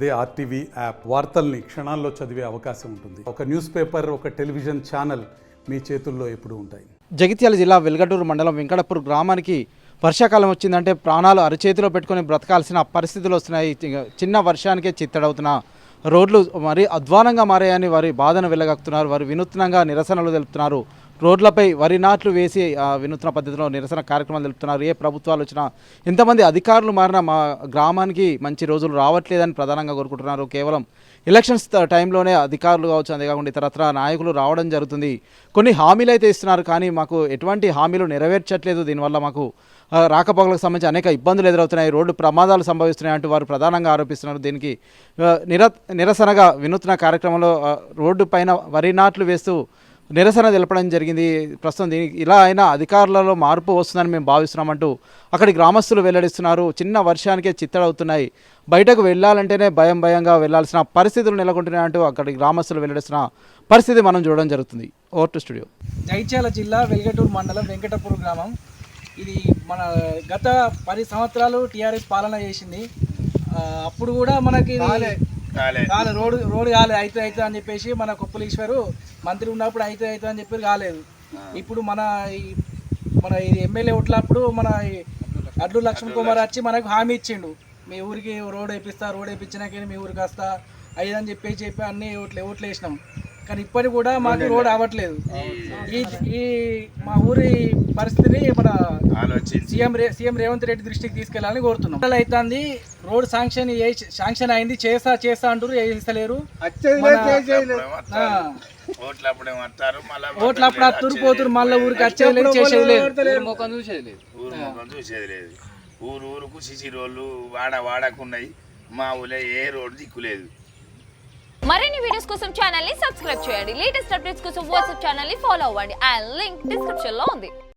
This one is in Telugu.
అదే ఆర్టీవీ యాప్ వార్తల్ని క్షణాల్లో చదివే అవకాశం ఉంటుంది. ఒక న్యూస్ పేపర్, ఒక టెలివిజన్ ఛానల్ మీ చేతుల్లో ఎప్పుడూ ఉంటాయి. జగిత్యాల జిల్లా వెల్గటూరు మండలం వెంకటపూర్ గ్రామానికి వర్షాకాలం వచ్చిందంటే ప్రాణాలు అరచేతిలో పెట్టుకొని బ్రతకాల్సిన పరిస్థితులు వస్తున్నాయి. చిన్న వర్షానికే చిత్తడవుతున్న రోడ్లు మరి అధ్వానంగా మారాయని వారి బాధను వెళ్ళగక్కుతున్నారు. వారు వినూత్నంగా నిరసనలు తెలుపుతున్నారు. రోడ్లపై వరి నాట్లు వేసి వినూత్న పద్ధతిలో నిరసన కార్యక్రమాలు తెలుపుతున్నారు. ఏ ప్రభుత్వాలు వచ్చినా, ఎంతమంది అధికారులు మారినా మా గ్రామానికి మంచి రోజులు రావట్లేదని ప్రధానంగా కోరుకుంటున్నారు. కేవలం ఎలక్షన్స్ టైంలోనే అధికారులు కావచ్చు, అంతేకాకుండా ఇతరత్ర నాయకులు రావడం జరుగుతుంది. కొన్ని హామీలు అయితే ఇస్తున్నారు, కానీ మాకు ఎటువంటి హామీలు నెరవేర్చట్లేదు. దీనివల్ల మాకు రాకపోకలకు సంబంధించి అనేక ఇబ్బందులు ఎదురవుతున్నాయి, రోడ్డు ప్రమాదాలు సంభవిస్తున్నాయి అంటూ వారు ప్రధానంగా ఆరోపిస్తున్నారు. దీనికి నిరసనగా వినూత్న కార్యక్రమంలో రోడ్డు పైన వరి నాట్లు వేస్తూ నిరసన తెలపడం జరిగింది. ప్రస్తుతం దీనికి ఇలా అయినా అధికారులలో మార్పు వస్తుందని మేము భావిస్తున్నామంటూ అక్కడి గ్రామస్తులు వెల్లడిస్తున్నారు. చిన్న వర్షానికే చిత్తడవుతున్నాయి, బయటకు వెళ్ళాలంటేనే భయంగా వెళ్లాల్సిన పరిస్థితులు నెలకొంటున్నాయి అంటూ అక్కడి గ్రామస్తులు వెల్లడిస్తున్న పరిస్థితి మనం చూడడం జరుగుతుంది. Over to studio. జగిత్యాల జిల్లా వెల్గటూరు మండలం వెంకటపూర్ గ్రామం. ఇది మన గత 10 సంవత్సరాలు టీఆర్ఎస్ పాలన చేసింది. అప్పుడు కూడా మనకి రోడ్డు కాలేదు, అయితే అని చెప్పేసి మన కొప్పులీశ్వరు మంత్రి ఉన్నప్పుడు అయితే అని చెప్పి కాలేదు. ఇప్పుడు మన ఎమ్మెల్యే ఓట్లప్పుడు మన అడ్లు లక్ష్మణ్ కుమార్ వచ్చి మనకు హామీ ఇచ్చిండు, మీ ఊరికి రోడ్ వేయించినాక మీ ఊరికి వస్తా అయ్యదని చెప్పి అన్ని ఓట్లు వేసినాం. కానీ ఇప్పటికి కూడా మాకు రోడ్ అవ్వట్లేదు. ఈ మా ఊరి పరిస్థితిని మన సీఎం రేవంత్ రెడ్డి దృష్టికి తీసుకెళ్లాలని కోరుతున్నాం. అవుతుంది, రోడ్ శాంక్షన్ అయింది, చేస్తా అంటారు, చేస్తలేరు. ఓట్లప్పుడు అత్తురు పోతురు, మళ్ళీ ఊరికి వచ్చేది చేసేది లేదు. ఊరుకు సిసి రోడ్లు వాడకున్నాయి, మా ఊళ్ళో ఏ రోడ్డు దిక్కులేదు. మరిన్ని వీడియోస్ కోసం ఛానల్ ని సబ్స్క్రైబ్ చేయండి. లేటెస్ట్ అప్డేట్స్ కోసం వాట్సాప్ ఛానల్ ని ఫాలో అవ్వండి. ఆ లింక్ డిస్క్రిప్షన్ లో ఉంది.